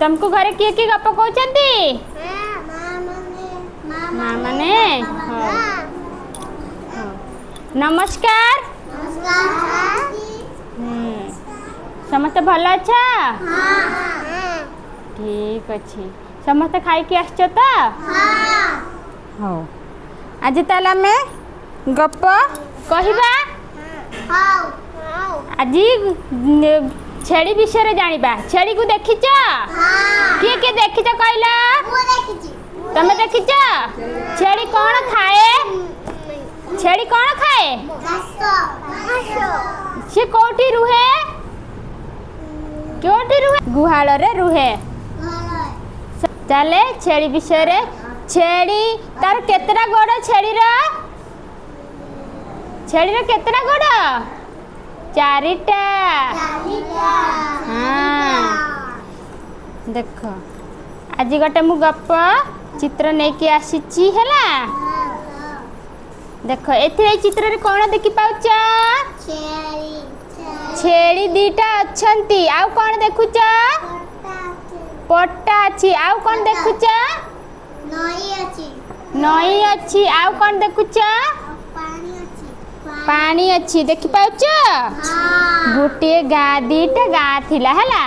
तुमको घरे किए किए गप कहते माँ माने नमस्कार समस्त भल अच्छा ठीक अच्छे समस्त खाई आसछ तो हाँ आज ताला में गप कहवा आज छेड़ी विषय जानिबा छेड़ी को देखिच किए किए देखिच कहला तमे देखिच छेड़ी कौन खाए छेड़ी कौन खाए से कोठी रुहे गुहाल रे रुहे चले छेड़ी विषय रे छेड़ी तार केतरा गोड़ छेड़ी रो केतरा गोड़ चारिटा हाँ देख आज गोटे मु गप चित्र नहीं कि आसी है देख ए चित्र रे कौन देखि पाउच छेड़ी दीटा अच्छंती आउ कौन देखुच पट्टा अच्छी आउ कौन देखुच नई अच्छी आउ कौन देखुच पानी अच्छी देखि पाउच गोटे गाँ दीटा गाँ थिला हला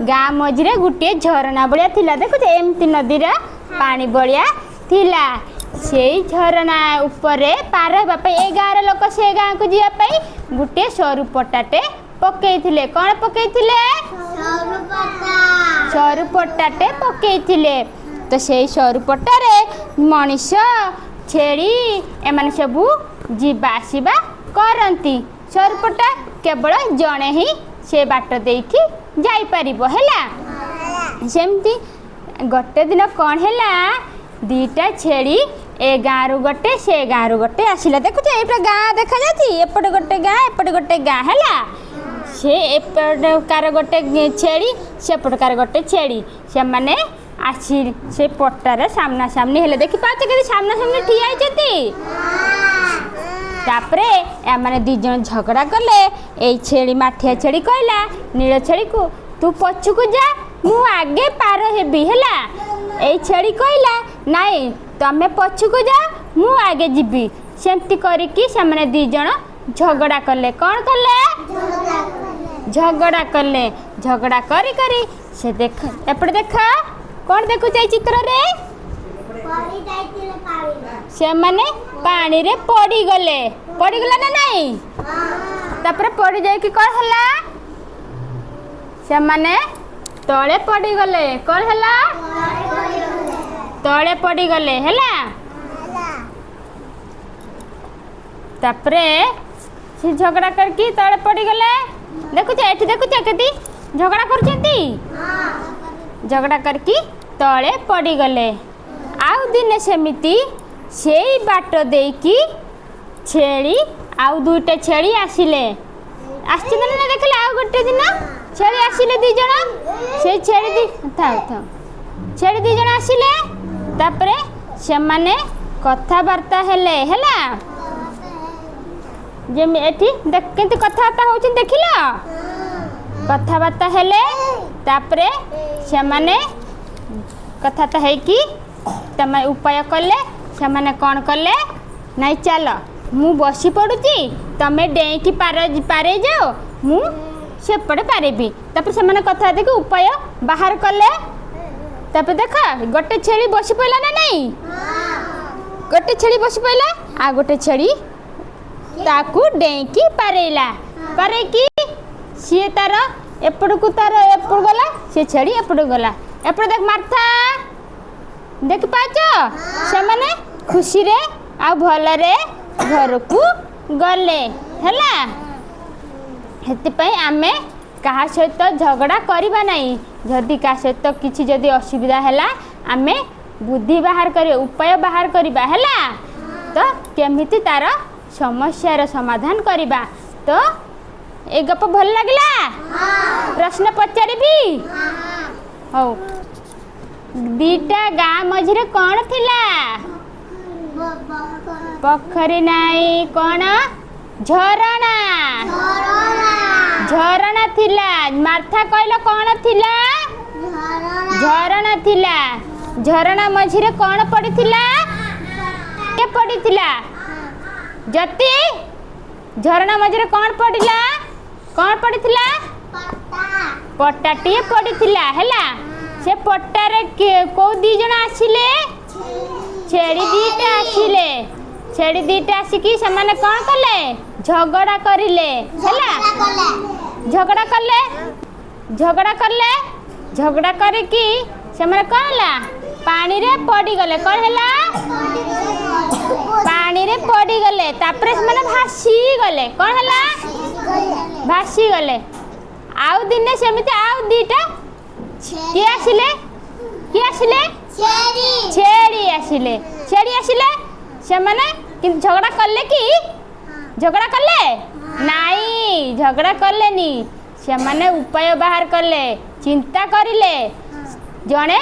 गाँ मझिरे गोटे झरना बलिया थिला देखुच एमती नदी रा पानी बलिया थिला से झरना उपरे पार हेबा पे ए गाँर लोक से गाँ को जिया पे गोटे सरू पट्टाटे पकेइथिले कौन पकेइथिले सरू पट्टाटे पकेइथिले तो से सरू पट्टारे मनीष छेड़ी एमाने सबू जीवा आसीबा करंती सरूपट्टा केवल जड़े ही से बाट देकी जाई परिबो हैला सेमती गोटे दिन कौन हैला दीटा छेड़ी ए गाँ रु गोटे से गाँ रु गोटे आसिला देखुछ एटा गाँ देखा जाती एपटे गोटे गाँ एपटे गोटे गाँ हैला से एपटकार गोटे छेड़ी सेपटकार गोटे छेड़ी से माने आसी से पट्टार सामना सामनी हेले देखि पाछ के सामना सामनी ठिया आइछती तापरे ए माने दी जन झगड़ा कले ए छेड़ी माठिया छेड़ी कहला नील छेड़ी को तू पछुक जा मु आगे पार हेबी हैला ए छेड़ी कहला नाई तमे पछुक जा मु आगे जीबी सेमती करिकी से माने दी जन झगड़ा कले कौन कले झगड़ा कले झगड़ा करी करी से देख एपटे देख कौन देखु चाहि चित्र रे से माने पानी रे पड़ी गला ना नहीं तापर पड़ी जाय कि कौन हला से माने तळे पड़ी गले कौन हला तळे पड़ी गले हला तापरे से झगड़ा करके तळे पड़ी गले देखुछ एठी देखुछ केती झगड़ा करछंती झगड़ा करके तळे पड़ी गले आउ दिन सेमिति से बाट देकी छेड़ी आउ दुईटा छेड़ी आसिले आछिन ना देखले आउ गोटे दिन छेड़ी आसिले दी जण से छेड़ी दी था छेड़ी दी जण आसिले तापरे से माने कथा वार्ता हेले हैला जे एठी देख केंती कथा वार्ता होउछन देखिला कथा वार्ता हेले तापरे से माने कथा तो है कि तमे उपाय कले से माने कौन कले नहीं चल मु बसी पड़ुची तमे डेई की पारे जाओ मु सेपटे पारेबी तापर से माने कथा देखि उपाय बाहर कले तापर देख गोटे छेड़ी बसी पइला ना नहीं गोटे छेड़ी बसी पइला आ गोटे छेड़ी ताकू डेई की पारेला पारे की सी तार एपड़कू तार एपड़ गला से छेड़ी एपड़ गला एपड़ देख मारथा देख पाच से माने खुशी रे आ भल रे घर को गले हैला हेति पई आमे कहा सहित झगड़ा करबा नहीं जदि का सहित किछि जदि असुविधा हैला आमे बुद्धि बाहर करे उपाय बाहर करबा हैला तो केमिति तार समस्या समाधान करबा तो ए गप भल लागला प्रश्न पचारिबी हो दीटा गाँ मझिरे कौन थिला पोखरी नाई कौन झरणा झरणा थिला मार्था कहलो कौन थिला ପଡ଼ିଥିଲା ଝରଣା ମଝିରେ କ'ଣ ପଡ଼ିଥିଲା କିଏ ପଡ଼ିଥିଲା ଜ୍ୟୋତି ଝରଣା ମଝିରେ କ'ଣ ପଡ଼ିଲା କ'ଣ ପଡ଼ିଥିଲା ପଟାଟିଏ ପଡ଼ିଥିଲା ହେଲା ସେ ପଟାରେ କୋଉ ଦି ଜଣ ଆସିଲେ ଛେଳି ଦିଟା ଆସିଲେ ଛେଳି ଦିଟା ଆସିକି ସେମାନେ କ'ଣ କଲେ ଝଗଡ଼ା କରିଲେ ହେଲା ଝଗଡ଼ା କରିକି ସେମାନେ କ'ଣ ହେଲା ପାଣିରେ ପଡ଼ିଗଲେ କ'ଣ ହେଲା ପାଣିରେ ପଡ଼ିଗଲେ ତାପରେ ସେମାନେ ଭାସିଗଲେ କ'ଣ ହେଲା ଭାସିଗଲେ ଆଉ ଦିନେ ସେମିତି ଆଉ ଦିଟା କିଏ ଆସିଲେ ଛେଳି ଆସିଲେ ସେମାନେ କିନ୍ତୁ ଝଗଡ଼ା କଲେ କି ଝଗଡ଼ା କଲେ ନାଇଁ ଝଗଡ଼ା କଲେନି ସେମାନେ ଉପାୟ ବାହାର କଲେ ଚିନ୍ତା କରିଲେ ଜଣେ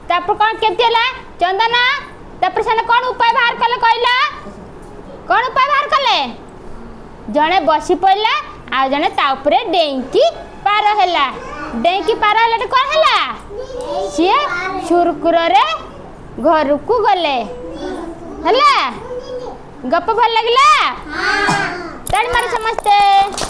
ତାପରେ କ'ଣ କେମିତି ହେଲା ଚନ୍ଦନା ତାପରେ ସେମାନେ କ'ଣ ଉପାୟ ବାହାର କଲେ କହିଲା କ'ଣ ଉପାୟ ବାହାର କଲେ ଜଣେ ବସି ପଡ଼ିଲା ଆଉ ଜଣେ ତା ଉପରେ ଡେଇଁକି ପାର ହେଲା କ'ଣ ହେଲା ସିଏ ସୁରୁଖୁରୁରେ ଘରକୁ ଗଲେ ହେଲା ଗପ ଭଲ ଲାଗିଲା ତାଳି ମାର ସମସ୍ତେ।